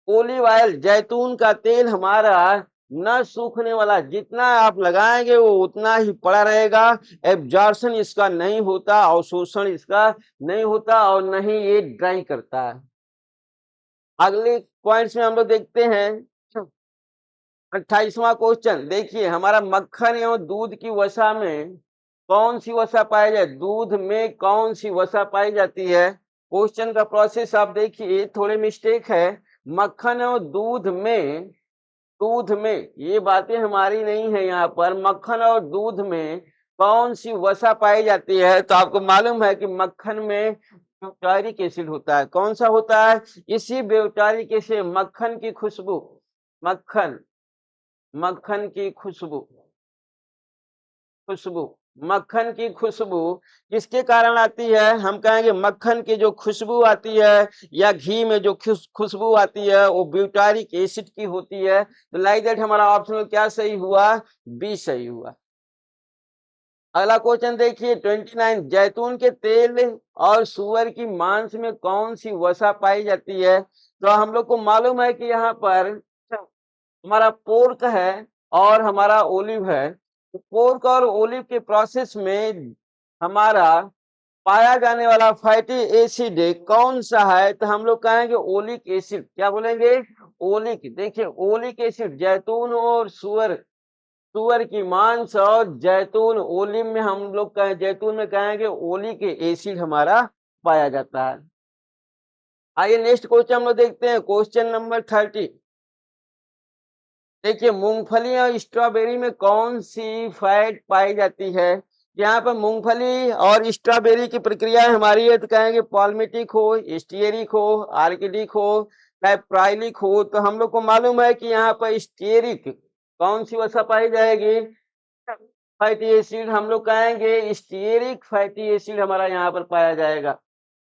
olive oil जैतून का तेल हमारा न सूखने वाला, जितना आप लगाएंगे वो उतना ही पड़ा रहेगा, एब्जॉर्प्शन इसका नहीं होता, अवशोषण इसका नहीं होता और न ही ये ड्राई करता है। अगले पॉइंट्स में हम लोग देखते हैं 28वां क्वेश्चन। देखिए हमारा मक्खन एवं दूध की वसा में कौन सी वसा पाई जाए, दूध में कौन सी वसा पाई जाती है। क्वेश्चन का प्रोसेस आप देखिए, थोड़े मिस्टेक है। मक्खन और दूध में, दूध में ये बातें हमारी नहीं है, यहाँ पर मक्खन और दूध में कौन सी वसा पाई जाती है, तो आपको मालूम है कि मक्खन में ब्यूटारिक एसिड होता है। कौन सा होता है, इसी ब्यूटारिक एसिड, मक्खन की खुशबू, मक्खन, मक्खन की खुशबू, खुशबू, मक्खन की खुशबू किसके कारण आती है, हम कहेंगे मक्खन की जो खुशबू आती है या घी में जो खुशबू आती है वो ब्यूटारिक एसिड की होती है। तो लाइक दैट हमारा ऑप्शन क्या सही हुआ, बी सही हुआ। अगला क्वेश्चन देखिए 29। जैतून के तेल और सुअर की मांस में कौन सी वसा पाई जाती है, तो हम लोग को मालूम है कि यहाँ पर हमारा पोर्क है और हमारा ओलिव है। तो पोर्क और ओलिव के प्रोसेस में हमारा पाया जाने वाला फैटी एसिड कौन सा है, तो हम लोग कहेंगे ओलिक एसिड। क्या बोलेंगे, ओलिक। देखिए ओलिक एसिड जैतून और सुअर, सुअर की मांस और जैतून, ओलिव में हम लोग कहें, जैतून में कहेंगे ओलिक एसिड हमारा पाया जाता है। आइए नेक्स्ट क्वेश्चन हम लोग देखते हैं, क्वेश्चन नंबर 30। देखिए मूंगफली और स्ट्रॉबेरी में कौन सी फैट पाई जाती है। यहाँ पर मूंगफली और स्ट्रॉबेरी की प्रक्रिया हमारी है, तो कहेंगे पॉल्मेटिक हो, स्टीयरिक हो, आर्किडिक हो, चाहे प्राइलिक हो, तो हम लोग को मालूम है कि यहाँ पर स्टीयरिक कौन सी वसा पाई जाएगी, फैटी एसिड। हम लोग कहेंगे स्टीयरिक फैटी एसिड हमारा यहाँ पर पाया जाएगा,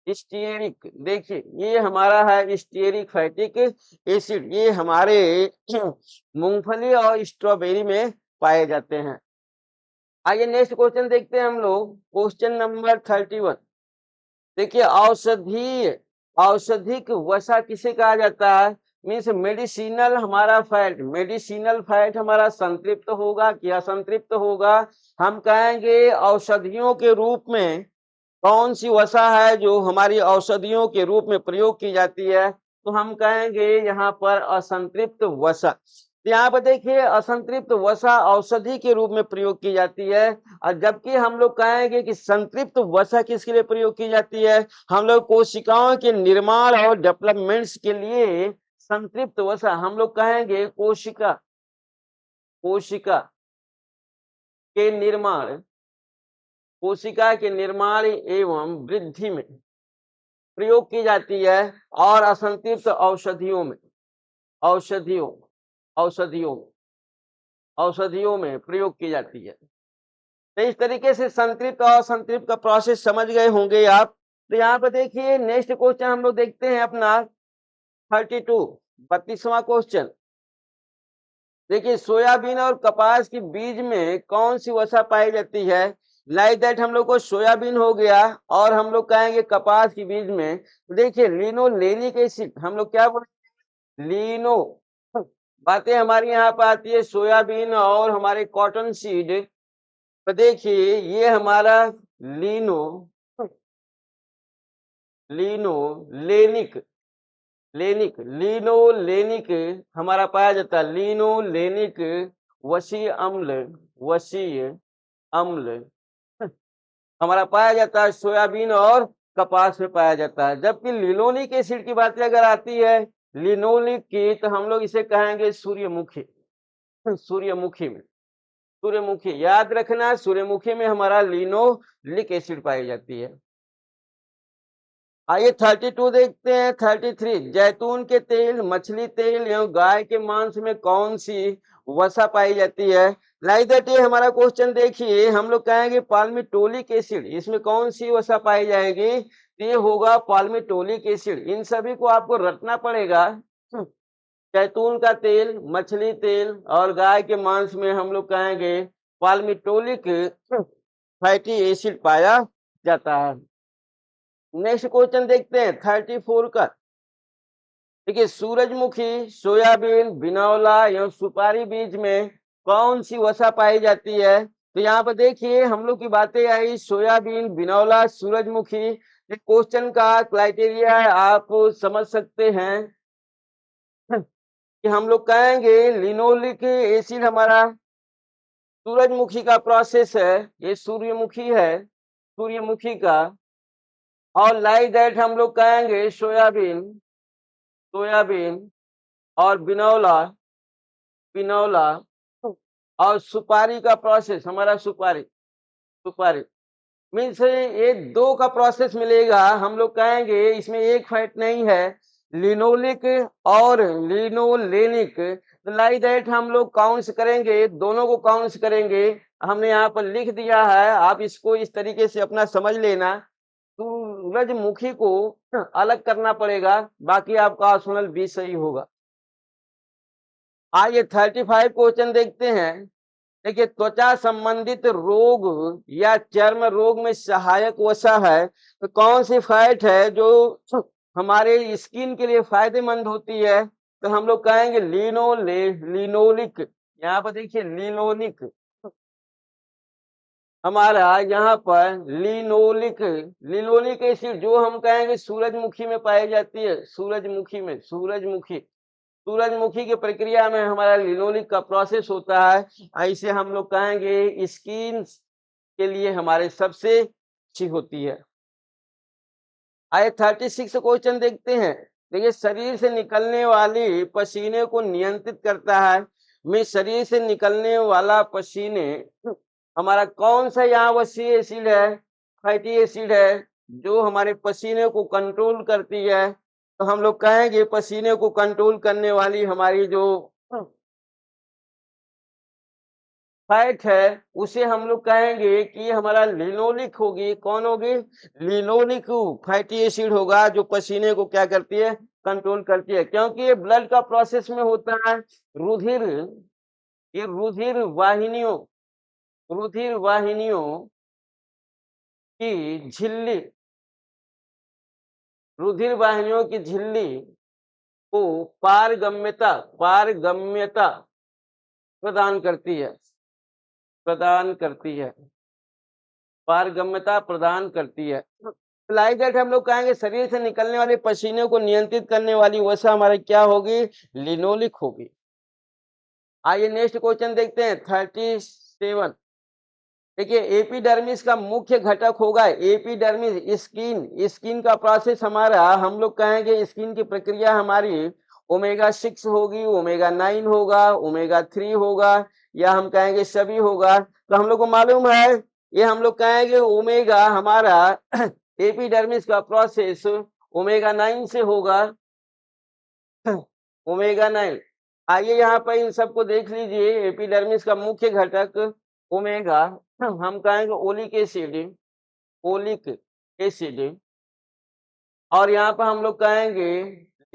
स्टीयरिक। देखिए ये हमारा है स्टीयरिक फैटिक एसिड, ये हमारे मूंगफली और स्ट्रॉबेरी में पाए जाते हैं। आइए नेक्स्ट क्वेश्चन देखते हैं हम लोग, क्वेश्चन नंबर 31। देखिए औषधीय, औषधिक वसा किसे कहा जाता है, मीन्स मेडिसिनल हमारा फैट, मेडिसिनल फैट हमारा संतृप्त होगा कि असंतृप्त होगा। हम कहेंगे औषधियों के रूप में कौन सी वसा है जो हमारी औषधियों के रूप में प्रयोग की जाती है, तो हम कहेंगे यहाँ पर असंतृप्त वसा। तो यहाँ पर देखिए असंतृप्त वसा औषधि के रूप में प्रयोग की जाती है, और जबकि हम लोग कहेंगे कि संतृप्त वसा किसके लिए प्रयोग की जाती है, हम लोग कोशिकाओं के निर्माण और डेवलपमेंट्स के लिए संतृप्त वसा, हम लोग कहेंगे कोशिका, कोशिका के निर्माण, कोशिका के निर्माण एवं वृद्धि में प्रयोग की जाती है, और असंतृप्त औषधियों में, औषधियों, औषधियों, औषधियों में प्रयोग की जाती है। तो इस तरीके से संतृप्त और असंतृप्त का प्रोसेस समझ गए होंगे आप। तो यहाँ पे देखिए नेक्स्ट क्वेश्चन हम लोग देखते हैं अपना 32। 32वां क्वेश्चन देखिए, सोयाबीन और कपास के बीज में कौन सी वसा पाई जाती है? लाइक दैट हम लोग को सोयाबीन हो गया और हम लोग कहेंगे कपास के बीज में, तो देखिए लिनोलेनिक एसिड, हम लोग क्या बोले, लिनो, बातें हमारी यहाँ पर आती है सोयाबीन और हमारे कॉटन सीड। तो देखिए ये हमारा लिनो लिनोलेनिक लिनोलेनिक हमारा पाया जाता है, लिनोलेनिक वसीय अम्ल हमारा पाया जाता है सोयाबीन और कपास में पाया जाता है। जबकि लिनोलिक एसिड की बातें अगर आती है लिनोलिक की, तो हम लोग इसे कहेंगे सूर्यमुखी। सूर्यमुखी में, सूर्यमुखी याद रखना, सूर्यमुखी में हमारा लिनोलिक एसिड पाई जाती है। आइए 32 देखते हैं। 33 जैतून के तेल, मछली तेल एवं गाय के मांस में कौन सी वसा पाई जाती है? लाइक दैट ये हमारा क्वेश्चन देखिए, हम लोग कहेंगे पाल्मिटोलिक एसिड, इसमें कौन सी वसा पाई जाएगी? ये होगा पाल्मिटोलिक एसिड। इन सभी को आपको रटना पड़ेगा। जैतून का तेल, मछली तेल और गाय के मांस में हम लोग कहेंगे पाल्मिटोलिक फैटी एसिड पाया जाता है। नेक्स्ट क्वेश्चन देखते हैं 34 का। देखिए, सूरजमुखी, सोयाबीन, बिनौला एवं सुपारी बीज में कौन सी वसा पाई जाती है? तो यहाँ पर देखिए हम लोग की बातें आई सोयाबीन, बिनौला, सूरजमुखी। क्वेश्चन का क्राइटेरिया आप समझ सकते हैं कि हम लोग कहेंगे लिनोलिक एसिड हमारा सूरजमुखी का प्रोसेस है, ये सूर्यमुखी है, सूर्यमुखी का। और लाइक दैट हम लोग कहेंगे सोयाबीन और बिनौला और सुपारी का प्रोसेस हमारा सुपारी मीन्स ये दो का प्रोसेस मिलेगा। हम लोग कहेंगे इसमें एक फैट नहीं है, लिनोलिक और लिनोलेनिक। लाइक दैट हम लोग काउंट्स करेंगे, दोनों को काउंट्स करेंगे। हमने यहाँ पर लिख दिया है, आप इसको इस तरीके से अपना समझ लेना। सूरजमुखी को अलग करना पड़ेगा, बाकी आपका ऑप्शनल बी सही होगा। आइए 35 क्वेश्चन देखते हैं। देखिए, त्वचा संबंधित रोग या चर्म रोग में सहायक वसा है, तो कौन सी फैट है जो हमारे स्किन के लिए फायदेमंद होती है? तो हम लोग कहेंगे लिनोलिक। यहाँ पर देखिए लिनोलिक हमारा यहाँ पर लिनोलिक एसिड जो हम कहेंगे सूरजमुखी में पाई जाती है, सूरजमुखी की प्रक्रिया में हमारा लिनोलिक का प्रोसेस होता है। ऐसे हम लोग कहेंगे स्किन के लिए हमारे सबसे अच्छी होती है। आइए 36 क्वेश्चन देखते हैं। देखिए, शरीर से निकलने वाली पसीने को नियंत्रित करता है। में शरीर से निकलने वाला पसीने हमारा कौन सा यहाँ वसीय एसिड है, फैटी एसिड है, जो हमारे पसीने को कंट्रोल करती है? तो हम लोग कहेंगे पसीने को कंट्रोल करने वाली हमारी जो फैट है उसे हम लोग कहेंगे कि हमारा लिनोलिक होगी। कौन होगी? लिनोलिक फैटी एसिड होगा, जो पसीने को क्या करती है, कंट्रोल करती है। क्योंकि ये ब्लड का प्रोसेस में होता है। रुधिर ये रुधिर वाहिनियों की झिल्ली रुधिर वाहिनियों की झिल्ली को पारगम्यता प्रदान करती है पारगम्यता प्रदान करती है। लाइक दैट हम लोग कहेंगे शरीर से निकलने वाले पसीने को नियंत्रित करने वाली वसा हमारी क्या होगी? लिनोलिक होगी। आइए नेक्स्ट क्वेश्चन देखते हैं 37। देखिए, एपिडर्मिस का मुख्य घटक होगा एपिडर्मिस, स्किन का प्रोसेस हमारा हम लोग कहेंगे स्किन की प्रक्रिया हमारी ओमेगा 6 होगी, ओमेगा 9 होगा, ओमेगा 3 होगा, या हम कहेंगे सभी होगा। तो हम लोग को मालूम है ये हम लोग कहेंगे ओमेगा हमारा एपिडर्मिस का प्रोसेस ओमेगा 9 से होगा, ओमेगा 9। आइए यहाँ पर इन सबको देख लीजिए। एपिडर्मिस का मुख्य घटक ओमेगा, हम कहेंगे ओलिक एसिड और यहाँ पर हम लोग कहेंगे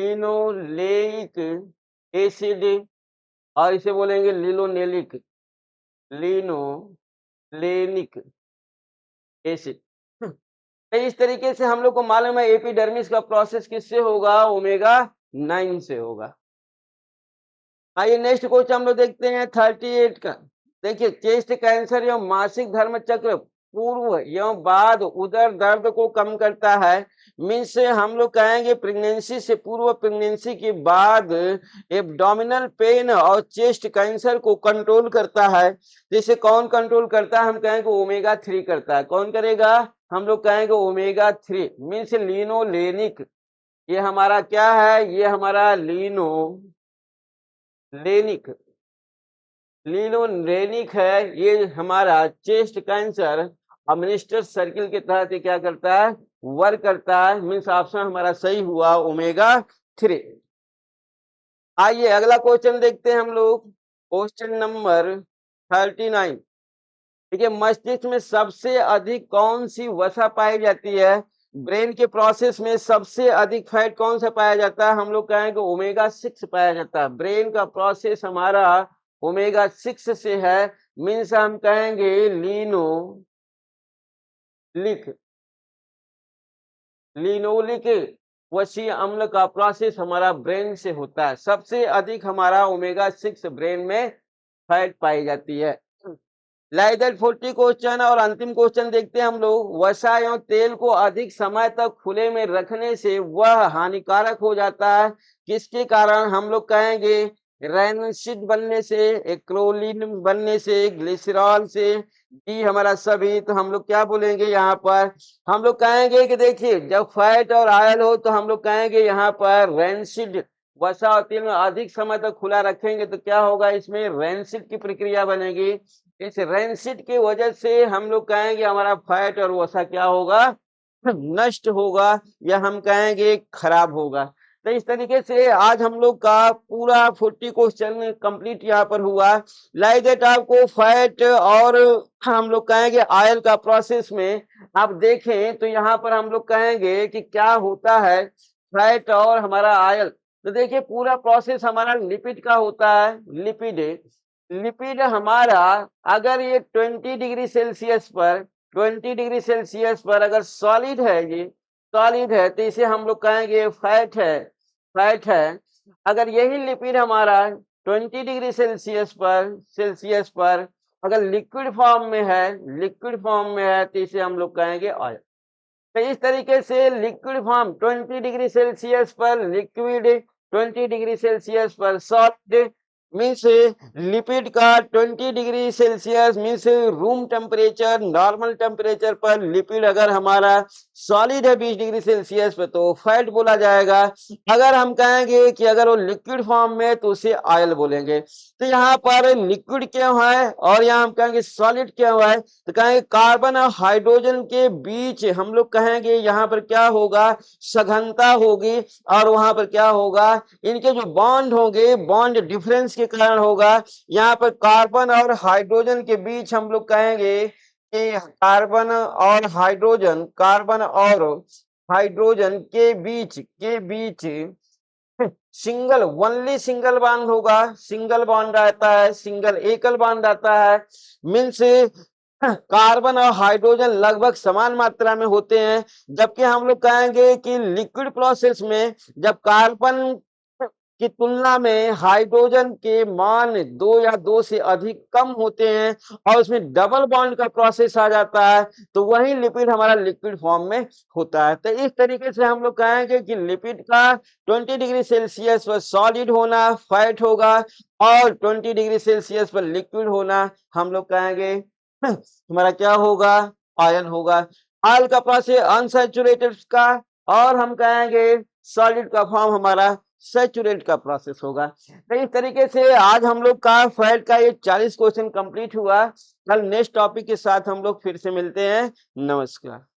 लिनोलेइक एसिड और इसे बोलेंगे लिनोलेनिक एसिड। तो इस तरीके से हम लोग को मालूम है एपिडर्मिस का प्रोसेस किससे होगा, ओमेगा 9 से होगा। आइए नेक्स्ट क्वेश्चन हम लोग देखते हैं 38 का। देखिए चेस्ट कैंसर एवं मासिक धर्म चक्र पूर्व एवं बाद उदर दर्द को कम करता है। मीन्स हम लोग कहेंगे प्रेगनेंसी से पूर्व, प्रेगनेंसी के बाद एब्डोमिनल पेन और चेस्ट कैंसर को कंट्रोल करता है। जैसे कौन कंट्रोल करता है, हम कहेंगे ओमेगा 3 करता है। कौन करेगा, हम लोग कहेंगे ओमेगा 3 मीन्स लिनोलेनिक। ये हमारा क्या है, ये हमारा लिनोलेनिक है। ये हमारा चेस्ट कैंसर अडमिनिस्टर सर्किल के तहत ये क्या करता है, वर्क करता है। मीन्स ऑप्शन हमारा सही हुआ ओमेगा 3। आइए अगला क्वेश्चन देखते हैं हम लोग, क्वेश्चन नंबर 39। देखिए मस्तिष्क में सबसे अधिक कौन सी वसा पाई जाती है, ब्रेन के प्रोसेस में सबसे अधिक फैट कौन सा पाया जाता है, हम लोग कहेंगे ओमेगा 6 पाया जाता है। ब्रेन का प्रोसेस हमारा ओमेगा 6 से है। मीन्स हम कहेंगे लिनोलिक वसीय अम्ल का प्रोसेस हमारा ब्रेन से होता है। सबसे अधिक हमारा ओमेगा 6 ब्रेन में फैट पाई जाती है। लाइक दैट 40 क्वेश्चन और अंतिम क्वेश्चन देखते हैं हम लोग। वसा एवं तेल को अधिक समय तक खुले में रखने से वह हानिकारक हो जाता है, किसके कारण, हम लोग कहेंगे रैनसिड बनने से, एक्रोलिन बनने से, ग्लिसरॉल से, डी हमारा सभी। तो हम लोग क्या बोलेंगे यहाँ पर, हम लोग कहेंगे कि देखिए जब फैट और ऑयल हो तो हम लोग कहेंगे यहाँ पर रैनसिड। वसा और तेल में अधिक समय तक खुला रखेंगे तो क्या होगा, इसमें रैनसिड की प्रक्रिया बनेगी। इस रैनसिड की वजह से हम लोग कहेंगे हमारा फैट और वसा क्या होगा, नष्ट होगा, या हम कहेंगे खराब होगा। तो इस तरीके से आज हम लोग का पूरा 40 क्वेश्चन कंप्लीट यहाँ पर हुआ। लाइक दैट आपको फैट और हम लोग कहेंगे ऑयल का प्रोसेस में आप देखें तो यहाँ पर हम लोग कहेंगे कि क्या होता है फैट और हमारा ऑयल। तो देखिए पूरा प्रोसेस हमारा लिपिड का होता है। लिपिड हमारा अगर ये 20 डिग्री सेल्सियस पर अगर सॉलिड है तो इसे हम लोग कहेंगे फैट है। अगर यही लिपिड हमारा 20 डिग्री सेल्सियस पर अगर लिक्विड फॉर्म में है तो इसे हम लोग कहेंगे ऑयल। तो इस तरीके से लिक्विड फॉर्म 20 डिग्री सेल्सियस पर लिक्विड, 20 डिग्री सेल्सियस पर सॉलिड। मीन्स लिपिड का 20 degree Celsius means room temperature, normal temperature पर लिपिड अगर हमारा सॉलिड है 20 डिग्री सेल्सियस पे तो फैट बोला जाएगा। अगर हम कहेंगे कि अगर वो लिक्विड फॉर्म में तो उसे ऑयल बोलेंगे। तो यहाँ पर लिक्विड क्यों है और यहाँ हम कहेंगे सॉलिड क्यों है, तो कहेंगे कार्बन और हाइड्रोजन के बीच हम लोग कहेंगे यहाँ पर क्या होगा, सघनता होगी, और वहां पर क्या होगा, इनके जो बॉन्ड होंगे बॉन्ड डिफरेंस के कारण होगा। यहाँ पर कार्बन और हाइड्रोजन के बीच हम लोग कहेंगे कि कार्बन और हाइड्रोजन के बीच सिंगल बॉन्ड होगा, सिंगल बॉन्ड रहता है, एकल बॉन्ड रहता है। मीन्स कार्बन और हाइड्रोजन लगभग समान मात्रा में होते हैं। जबकि हम लोग कहेंगे कि लिक्विड प्रोसेस में जब कार्बन की तुलना में हाइड्रोजन के मान 2 या 2 से अधिक कम होते हैं और उसमें डबल बॉन्ड का प्रोसेस आ जाता है तो वही लिपिड हमारा लिक्विड फॉर्म में होता है। तो इस तरीके से हम लोग कहेंगे कि लिपिड का 20 डिग्री सेल्सियस पर सॉलिड होना फैट होगा और 20 डिग्री सेल्सियस पर लिक्विड होना हम लोग कहेंगे हमारा क्या होगा, आयन होगा। ऑयल का प्रोसेस अनसैचुरेटेड का, और हम कहेंगे सॉलिड का फॉर्म हमारा सैचुरेट का प्रोसेस होगा। तो इस तरीके से आज हम लोग का फैट का ये 40 क्वेश्चन कंप्लीट हुआ। कल नेक्स्ट टॉपिक के साथ हम लोग फिर से मिलते हैं। नमस्कार।